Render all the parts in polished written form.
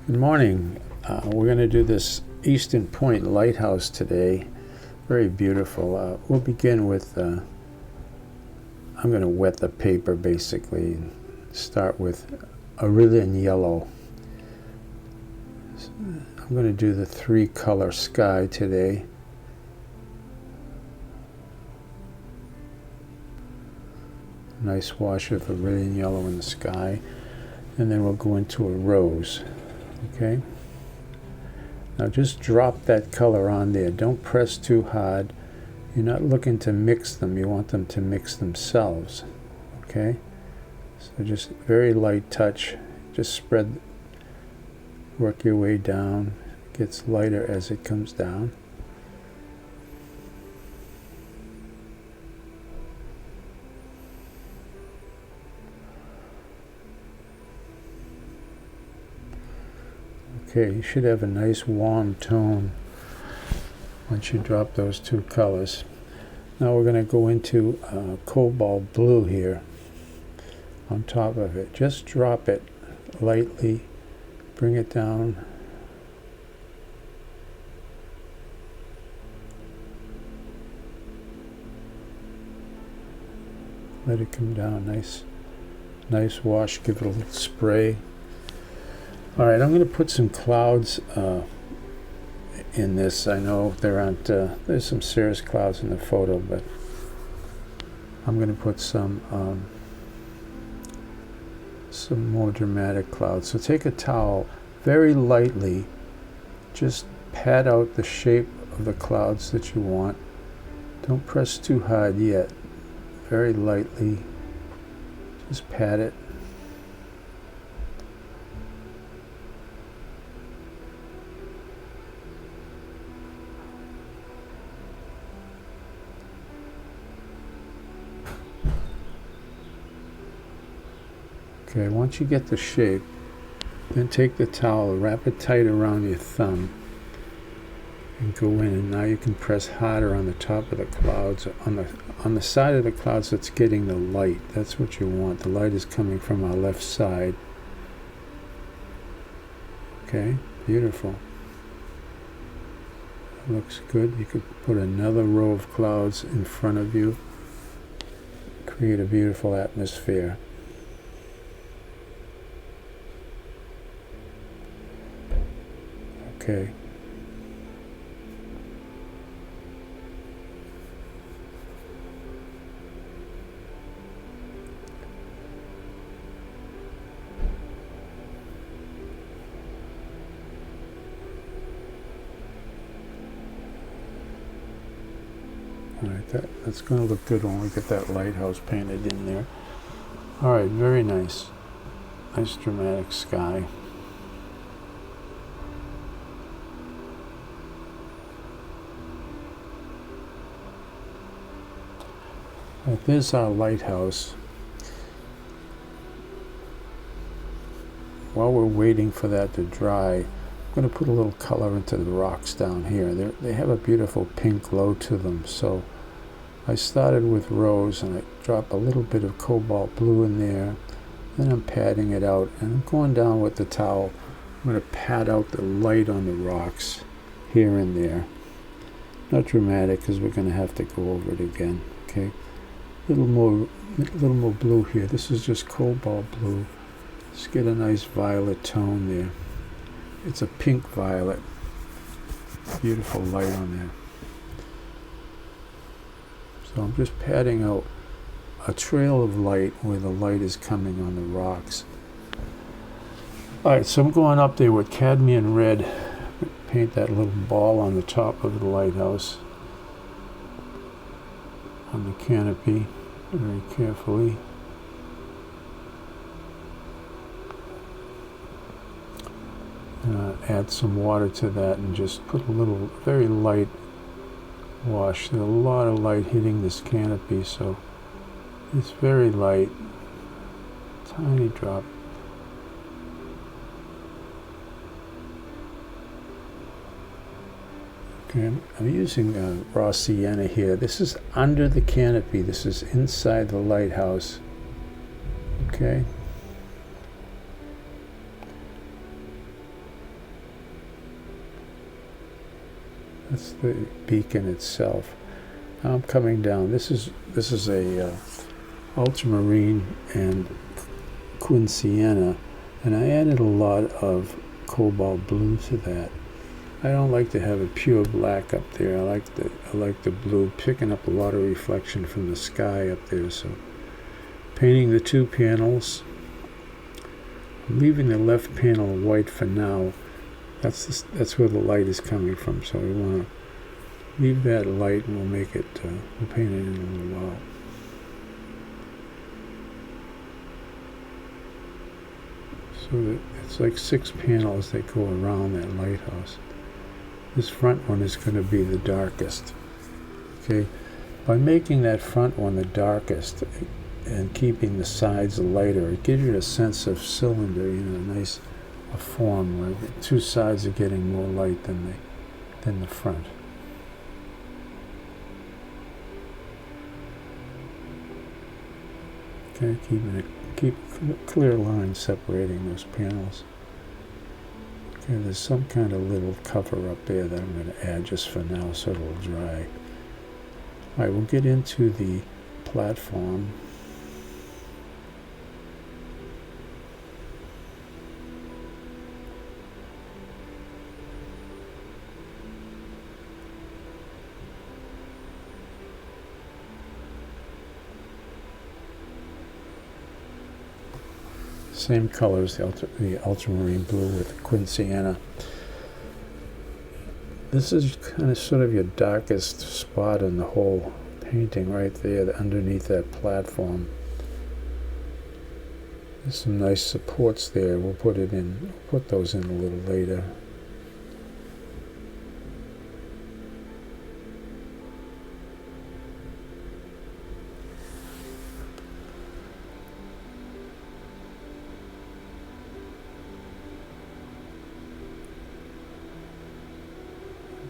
Good morning. We're going to do this Eastern Point Lighthouse today. Very beautiful. We'll begin with, I'm going to wet the paper basically and start with Cerulean Yellow. I'm going to do the 3-color sky today. Nice wash of Cerulean Yellow in the sky. And then we'll go into a rose. Okay, now just drop that color on there. Don't press too hard. You're not looking to mix them, you want them to mix themselves. Okay, so just very light touch, just spread, work your way down. It gets lighter as it comes down. Okay, you should have a nice warm tone once you drop those 2 colors. Now we're going to go into cobalt blue here on top of it. Just drop it lightly, bring it down. Let it come down, nice wash, give it a little spray. All right, I'm going to put some clouds in this. I know there aren't, there's some serious clouds in the photo, but I'm going to put some more dramatic clouds. So take a towel, very lightly, just pat out the shape of the clouds that you want. Don't press too hard yet. Very lightly, just pat it. Okay, once you get the shape, then take the towel, wrap it tight around your thumb, and go in. And now you can press harder on the top of the clouds, on the side of the clouds that's getting the light. That's what you want. The light is coming from our left side. Okay, beautiful. Looks good. You could put another row of clouds in front of you. Create a beautiful atmosphere. Okay. All right, that's going to look good when we get that lighthouse painted in there. All right, very nice. Nice dramatic sky. There's our lighthouse. While we're waiting for that to dry, I'm going to put a little color into the rocks down here. They have a beautiful pink glow to them. So I started with rose and I drop a little bit of cobalt blue in there. Then I'm patting it out and I'm going down with the towel. I'm going to pat out the light on the rocks here and there. Not dramatic because we're going to have to go over it again. Okay. A little more blue here. This is just cobalt blue. Let's get a nice violet tone there. It's a pink violet. Beautiful light on there. So I'm just patting out a trail of light where the light is coming on the rocks. Alright, so I'm going up there with cadmium red. Paint that little ball on the top of the lighthouse. On the canopy, very carefully. Add some water to that and just put a little, very light wash. There's a lot of light hitting this canopy, so it's very light. Tiny drop. Okay, I'm using raw sienna here. This is under the canopy. This is inside the lighthouse. Okay. That's the beacon itself. Now I'm coming down. This is a ultramarine and quinceanna, and I added a lot of cobalt blue to that. I don't like to have a pure black up there. I like the blue, picking up a lot of reflection from the sky up there. So painting the two panels, I'm leaving the left panel white for now. That's where the light is coming from. So we want to leave that light, and we'll make it. We'll paint it in a little while. So it's like 6 panels that go around that lighthouse. This front one is going to be the darkest. Okay, by making that front one the darkest and keeping the sides lighter, it gives you a sense of cylinder, a nice form where the two sides are getting more light than the front. Okay, keep a clear line separating those panels. Okay, there's some kind of little cover up there that I'm going to add just for now so it'll dry. Alright, we'll get into the platform. Same colors, the ultramarine blue with the quinceanna. This is kind of sort of your darkest spot in the whole painting, right there underneath that platform. There's some nice supports there. We'll put those in a little later.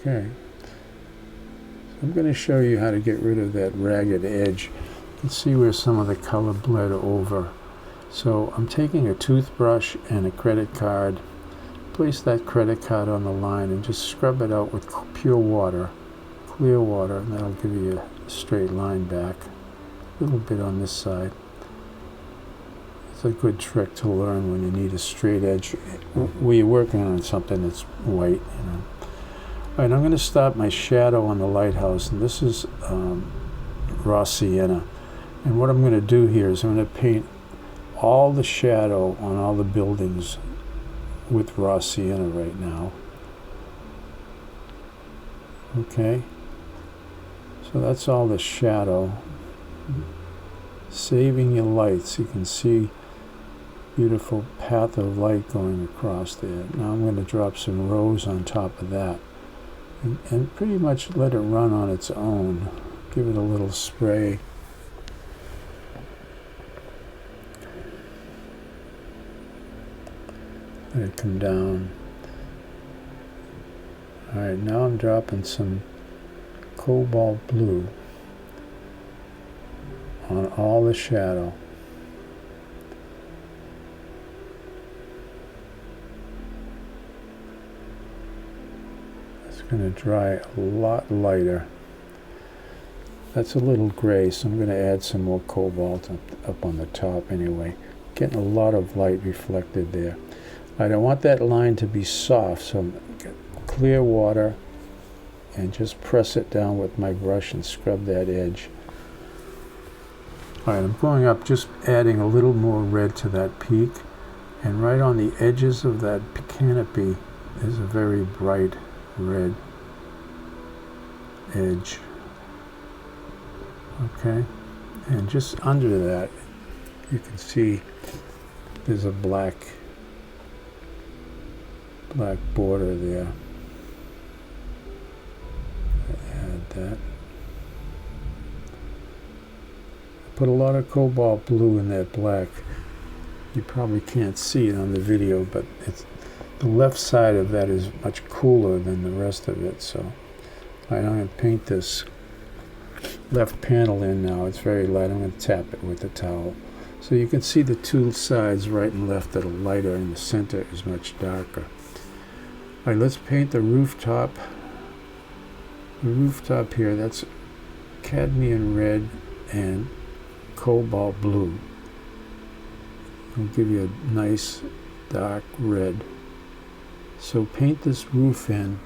Okay, so I'm going to show you how to get rid of that ragged edge. You can see where some of the color bled over. So I'm taking a toothbrush and a credit card, place that credit card on the line and just scrub it out with pure water, clear water, and that'll give you a straight line back. A little bit on this side. It's a good trick to learn when you need a straight edge where you're working on something that's white, Alright, I'm going to start my shadow on the lighthouse, and this is raw sienna. And what I'm going to do here is I'm going to paint all the shadow on all the buildings with raw sienna right now. Okay, so that's all the shadow. Saving your lights, you can see beautiful path of light going across there. Now I'm going to drop some rose on top of that. And pretty much let it run on its own. Give it a little spray. Let it come down. Alright, now I'm dropping some cobalt blue on all the shadow. Going to dry a lot lighter. That's a little gray, so I'm going to add some more cobalt up on the top anyway. Getting a lot of light reflected there. I don't want that line to be soft, so I'm going to get clear water and just press it down with my brush and scrub that edge. Alright, I'm going up, just adding a little more red to that peak, and right on the edges of that canopy is a very bright red edge. Okay, and just under that you can see there's a black border there. Add that. Put a lot of cobalt blue in that black. You probably can't see it on the video, but the left side of that is much cooler than the rest of it. So I'm going to paint this left panel in now. It's very light. I'm going to tap it with a towel. So you can see the two sides, right and left, that are lighter, and the center is much darker. All right, let's paint the rooftop. The rooftop here, that's cadmium red and cobalt blue. I'll give you a nice dark red. So paint this roof in.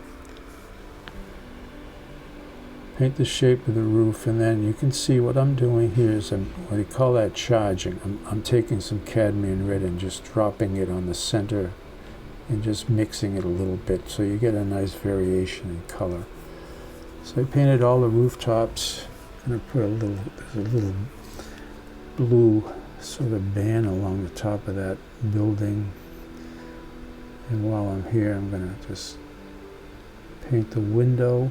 Paint the shape of the roof, and then you can see what I'm doing here is what I call that charging. I'm taking some cadmium red and just dropping it on the center and just mixing it a little bit so you get a nice variation in color. So I painted all the rooftops. I'm going to put there's a little blue sort of band along the top of that building. And while I'm here, I'm going to just paint the window.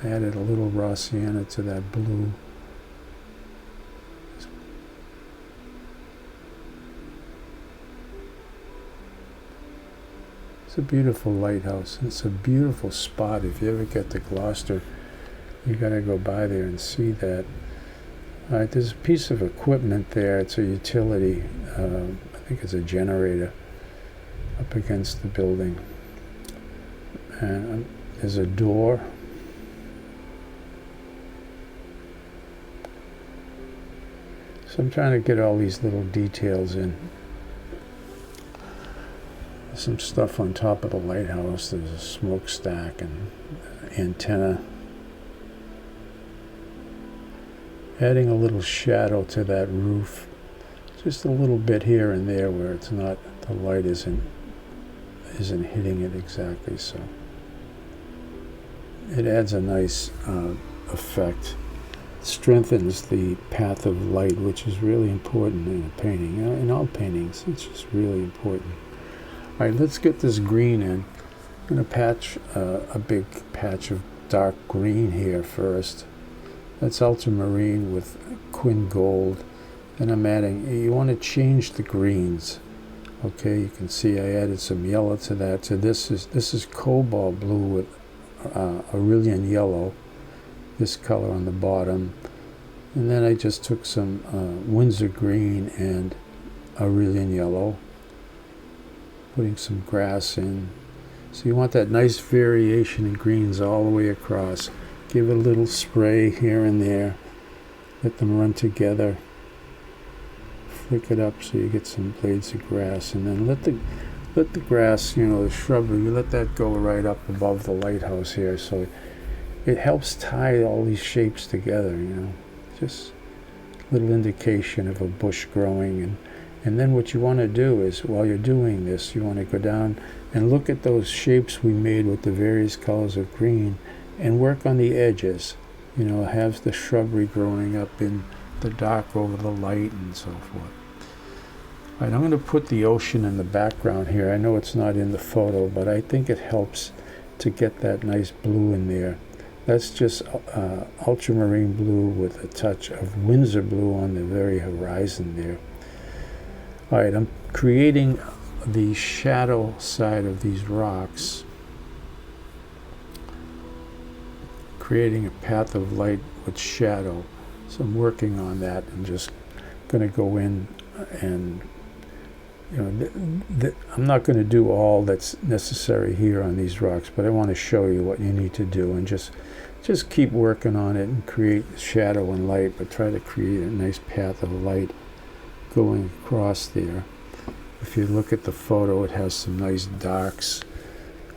Added a little raw sienna to that blue. It's a beautiful lighthouse. It's a beautiful spot. If you ever get to Gloucester, you got to go by there and see that. All right, there's a piece of equipment there. It's a utility. I think it's a generator up against the building. And there's a door. So I'm trying to get all these little details in. There's some stuff on top of the lighthouse. There's a smokestack and antenna. Adding a little shadow to that roof. Just a little bit here and there where it's not, the light isn't hitting it exactly, so it adds a nice effect. Strengthens the path of light, which is really important in a painting. In all paintings, it's just really important. All right, let's get this green in. I'm going to patch a big patch of dark green here first. That's ultramarine with quin gold. And I'm adding, you want to change the greens. Okay, you can see I added some yellow to that. So this is cobalt blue with Aurelian yellow. This color on the bottom, and then I just took some Windsor green and Aurelian yellow, putting some grass in. So you want that nice variation in greens all the way across. Give it a little spray here and there, let them run together, flick it up so you get some blades of grass, and then let the grass, the shrubbery, you let that go right up above the lighthouse here, so it helps tie all these shapes together, just a little indication of a bush growing. And then what you want to do is, while you're doing this, you want to go down and look at those shapes we made with the various colors of green and work on the edges. Have the shrubbery growing up in the dark over the light and so forth. All right, I'm going to put the ocean in the background here. I know it's not in the photo, but I think it helps to get that nice blue in there. That's just ultramarine blue with a touch of Windsor blue on the very horizon there. All right, I'm creating the shadow side of these rocks, creating a path of light with shadow. So I'm working on that and just going to go in and, I'm not going to do all that's necessary here on these rocks, but I want to show you what you need to do and just keep working on it and create shadow and light, but try to create a nice path of light going across there. If you look at the photo, it has some nice darks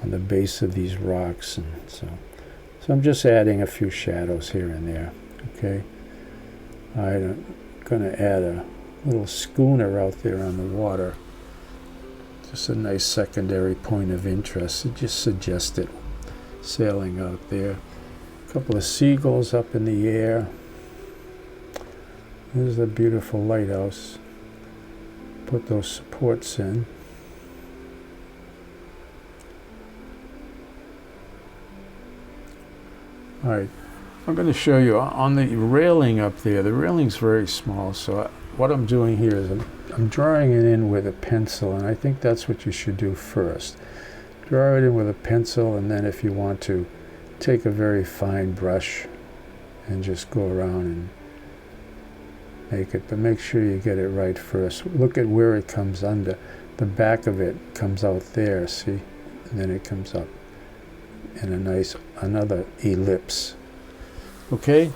on the base of these rocks, and so I'm just adding a few shadows here and there. Okay, I'm going to add a little schooner out there on the water. Just a nice secondary point of interest. It just suggests it sailing out there. A couple of seagulls up in the air. There's the beautiful lighthouse. Put those supports in. All right, I'm going to show you on the railing up there. The railing's very small, so what I'm doing here is I'm drawing it in with a pencil, and I think that's what you should do first. Draw it in with a pencil, and then if you want to, take a very fine brush and just go around and make it, but make sure you get it right first. Look at where it comes under. The back of it comes out there, see? And then it comes up. in another ellipse. Okay,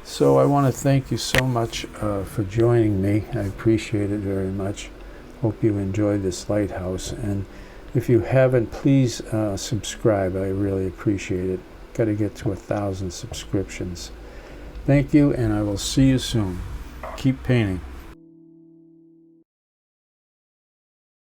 so I want to thank you so much for joining me. I appreciate it very much. Hope you enjoyed this lighthouse, and if you haven't, please subscribe. I really appreciate it. Got to get to 1,000 subscriptions. Thank you, and I will see you soon. Keep painting.